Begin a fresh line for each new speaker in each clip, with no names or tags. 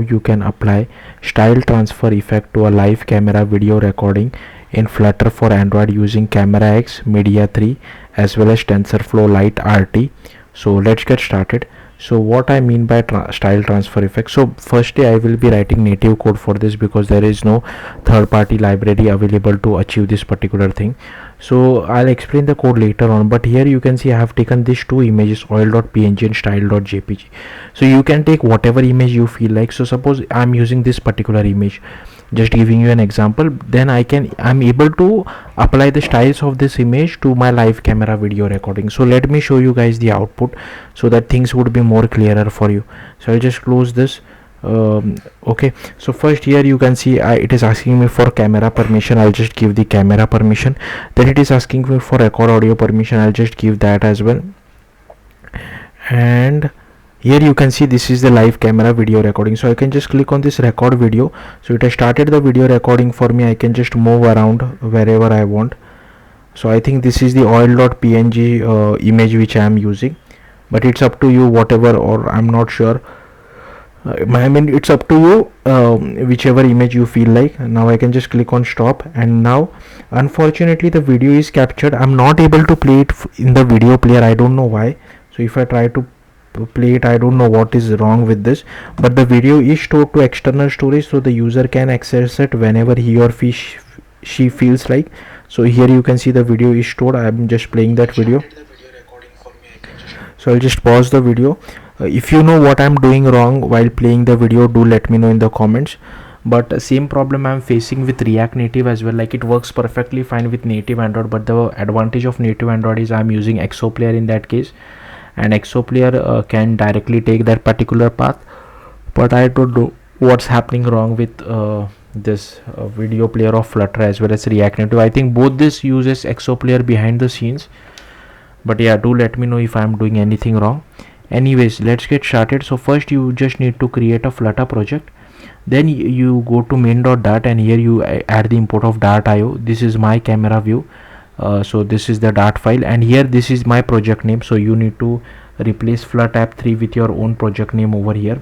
you can apply style transfer effect to a live camera video recording in Flutter for Android using Camera X, Media 3 as well as TensorFlow LiteRT. So let's get started. So what I mean by style transfer effect, so firstly I will be writing native code for this because there is no third-party library available to achieve this particular thing. So I'll explain the code later on, but here you can see I have taken these two images, oil.png and style.jpg. so you can take whatever image you feel like. So suppose I'm using this particular image, just giving you an example, then I'm able to apply the styles of this image to my live camera video recording. So let me show you guys the output so that things would be more clearer for you. So I'll just close this. Okay, so first here you can see it is asking me for camera permission. I'll just give the camera permission. Then it is asking me for record audio permission. I'll just give that as well. And here you can see this is the live camera video recording. So I can just click on this record video. So it has started the video recording for me. I can just move around wherever I want. So I think this is the oil.png image which I am using, but it's up to you, whatever, or I'm not sure. I mean, it's up to you, whichever image you feel like. Now I can just click on stop, and now unfortunately the video is captured. I'm not able to play it in the video player. I don't know why. So if I try to play it, I don't know what is wrong with this, but the video is stored to external storage, so the user can access it whenever he or she feels like. So here you can see the video is stored. I'm just playing that video. So I'll just pause the video. If you know what I'm doing wrong while playing the video, do let me know in the comments. But same problem I'm facing with React Native as well. Like, it works perfectly fine with native Android, but the advantage of native Android is I'm using Exoplayer in that case, and Exoplayer can directly take that particular path. But I don't know what's happening wrong with this video player of Flutter as well as React Native. I think both this uses Exoplayer behind the scenes, but yeah, do let me know if I'm doing anything wrong. Anyways, let's get started. So first you just need to create a Flutter project. Then you go to main.dart, and here you add the import of dart.io. This is my camera view. So this is the dart file, and here this is my project name. So you need to replace FlutApp3 with your own project name over here.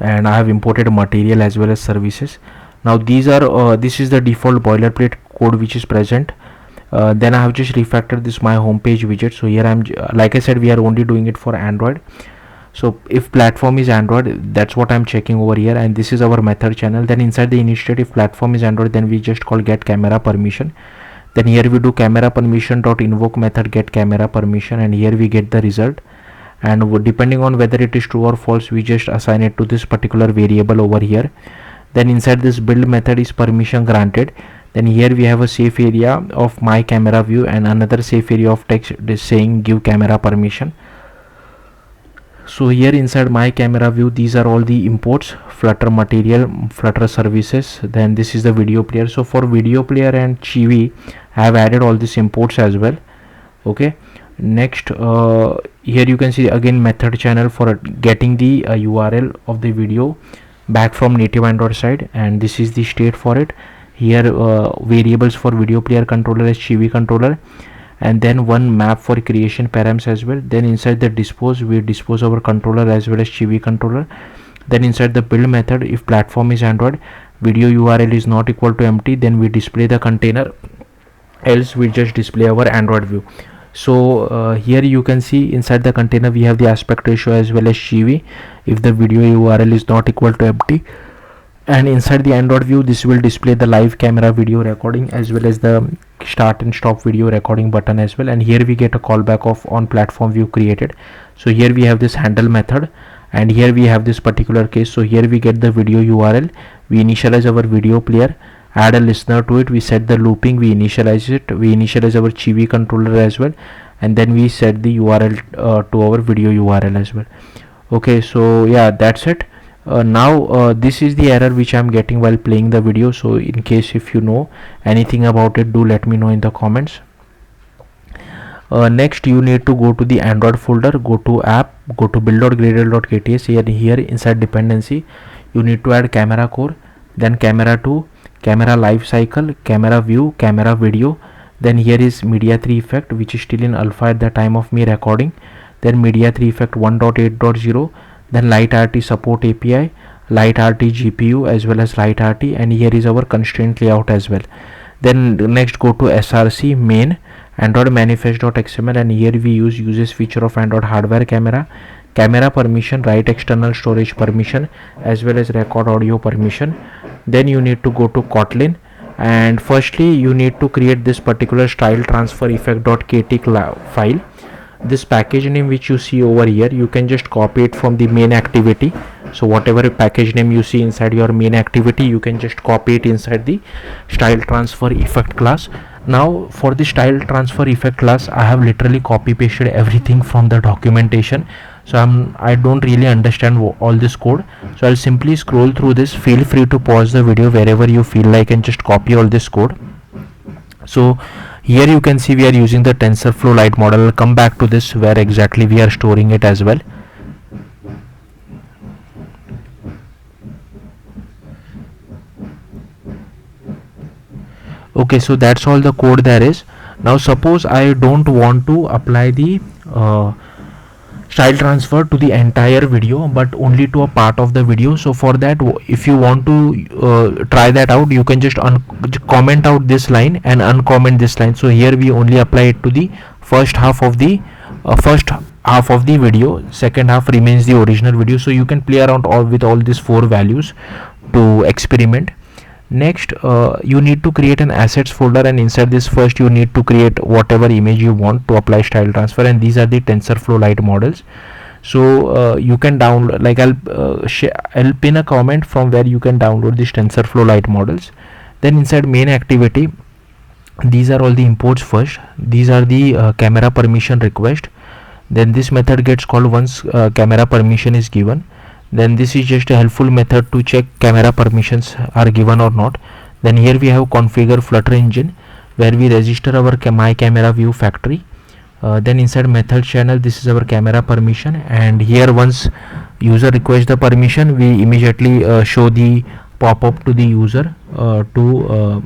And I have imported material as well as services. Now these are this is the default boilerplate code which is present. Then I have just refactored this my homepage widget. So here I'm, like I said, we are only doing it for Android. So if platform is Android, that's what I'm checking over here, and this is our method channel. Then inside the initiate, if platform is Android, then we just call get camera permission. Then here we do camera permission dot invoke method get camera permission, and here we get the result. And depending on whether it is true or false, we just assign it to this particular variable over here. Then inside this build method is permission granted. Then here we have a safe area of my camera view and another safe area of text saying give camera permission. So here inside my camera view, these are all the imports: Flutter material, Flutter services. Then this is the video player. So for video player and Chibi, I have added all these imports as well. Okay. Next, here you can see again method channel for getting the URL of the video back from native Android side, and this is the state for it. Here variables for video player controller as Chibi controller, and then one map for creation params as well. Then inside the dispose, we dispose our controller as well as Chibi controller. Then inside the build method, if platform is Android, video URL is not equal to empty, then we display the container, else we just display our Android view. So here you can see inside the container we have the aspect ratio as well as Chibi if the video URL is not equal to empty. And inside the Android view, this will display the live camera video recording as well as the start and stop video recording button as well. And here we get a callback of on platform view created. So here we have this handle method, and here we have this particular case. So here we get the video URL, we initialize our video player, add a listener to it, we set the looping, we initialize it, we initialize our Chibi controller as well, and then we set the URL to our video URL as well. Okay, so yeah, that's it. Now this is the error which I'm getting while playing the video. So in case if you know anything about it, do let me know in the comments. Next you need to go to the Android folder, go to app, go to build.gradle.kts. Here inside dependency you need to add camera core, then camera 2, camera life cycle, camera view, camera video. Then here is media 3 effect, which is still in alpha at the time of me recording. Then media 3 effect 1.8.0, then LiteRT support API, LiteRT GPU as well as LiteRT, and here is our constraint layout as well. Then next go to src main android manifest.xml, and here we use uses feature of android hardware camera permission, write external storage permission as well as record audio permission. Then you need to go to kotlin, and firstly you need to create this particular style transfer effect.kt file. This package name which you see over here, you can just copy it from the main activity. So whatever package name you see inside your main activity, you can just copy it inside the style transfer effect class. Now for the style transfer effect class, I have literally copy pasted everything from the documentation, so I don't really understand all this code, so I'll simply scroll through this. Feel free to pause the video wherever you feel like and just copy all this code. So here you can see we are using the TensorFlow Lite model. I'll come back to this where exactly we are storing it as well. Okay, so that's all the code there is. Now suppose I don't want to apply the style transfer to the entire video but only to a part of the video. So for that, if you want to try that out, you can just comment out this line and uncomment this line. So here we only apply it to the first half of the video, second half remains the original video. So you can play around with all these 4 values to experiment. Next you need to create an assets folder, and inside this first you need to create whatever image you want to apply style transfer, and these are the TensorFlow Lite models. So you can download, like I'll pin a comment from where you can download these TensorFlow Lite models. Then inside main activity, these are all the imports. First these are the camera permission request, then this method gets called once camera permission is given. Then this is just a helpful method to check camera permissions are given or not. Then here we have configure Flutter engine, where we register our my camera view factory. Then inside method channel, this is our camera permission, and here once user requests the permission, we immediately show the pop-up to the user to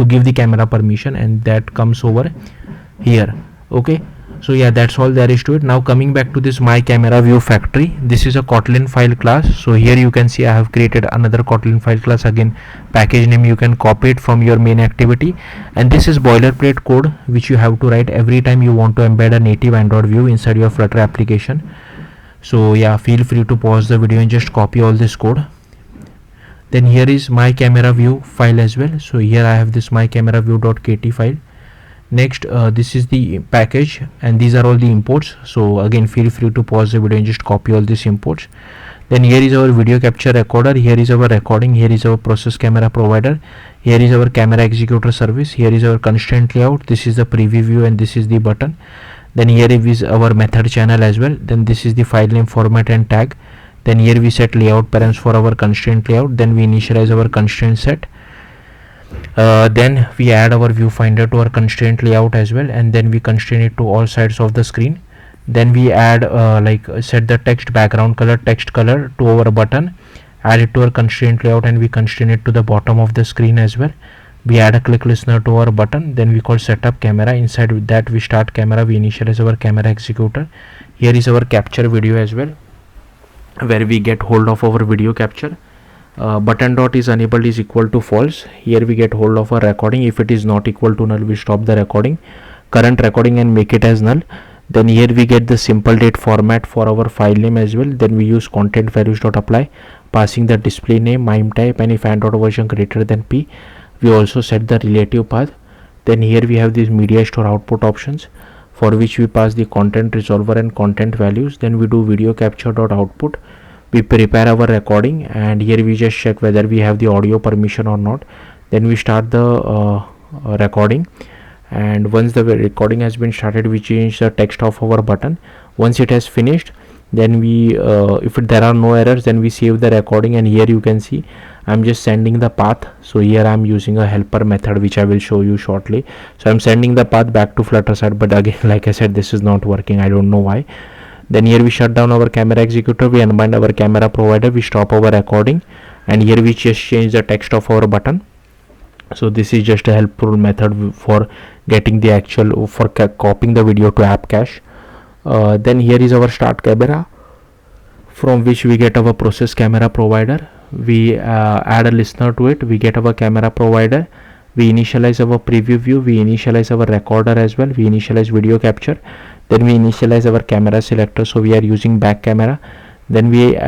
give the camera permission, and that comes over here. Okay, so yeah, that's all there is to it. Now coming back to this my camera view factory, this is a kotlin file class. So here you can see I have created another kotlin file class. Again, package name you can copy it from your main activity, and this is boilerplate code which you have to write every time you want to embed a native Android view inside your Flutter application. So yeah, feel free to pause the video and just copy all this code. Then here is my camera view file as well. So here I have this my camera view.kt file. Next this is the package, and these are all the imports. So again, feel free to pause the video and just copy all these imports. Then here is our video capture recorder, here is our recording, here is our process camera provider, here is our camera executor service, here is our constraint layout, this is the preview view, and this is the button. Then here is our method channel as well. Then this is the file name, format and tag. Then here we set layout params for our constraint layout. Then we initialize our constraint set. Then we add our viewfinder to our constraint layout as well, and then we constrain it to all sides of the screen. Then we add set the text background color, text color to our button, add it to our constraint layout, and we constrain it to the bottom of the screen as well. We add a click listener to our button. Then we call setup camera. Inside with that we start camera, we initialize our camera executor. Here is our capture video as well, where we get hold of our video capture. Button dot is enabled is equal to false. Here we get hold of our recording. If it is not equal to null, we stop the recording, current recording, and make it as null. Then here we get the simple date format for our file name as well. Then we use content values dot apply, passing the display name, mime type, and if android version greater than p, we also set the relative path. Then here we have these media store output options, for which we pass the content resolver and content values. Then we do video capture dot output. We prepare our recording, and here we just check whether we have the audio permission or not. Then we start the recording, and once the recording has been started, we change the text of our button. Once it has finished, then we if there are no errors, then we save the recording, and here you can see I'm just sending the path. So here I'm using a helper method which I will show you shortly. So I'm sending the path back to Flutter side, but again, like I said, this is not working. I don't know why. Then here we shut down our camera executor, we unbind our camera provider, we stop our recording, and here we just change the text of our button. So this is just a helpful method for getting the actual, for copying the video to app cache. Then here is our start camera. from which we get our process camera provider. We add a listener to it, we get our camera provider, we initialize our preview view, we initialize our recorder as well, we initialize video capture, then we initialize our camera selector, so we are using back camera. Then we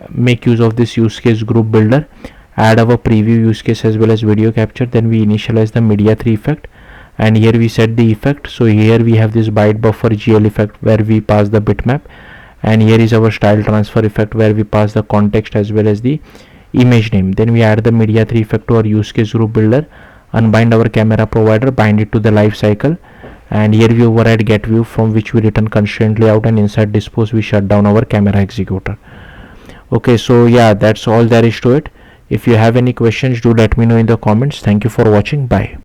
make use of this use case group builder, add our preview use case as well as video capture. Then we initialize the media 3 effect, and here we set the effect. So here we have this byte buffer GL effect where we pass the bitmap, and here is our style transfer effect where we pass the context as well as the image name. Then we add the media 3 effect to our use case group builder, unbind our camera provider, bind it to the life cycle, and here we override get view, from which we return constraint layout, and inside dispose we shut down our camera executor. Okay, so yeah, that's all there is to it. If you have any questions, do let me know in the comments. Thank you for watching. Bye.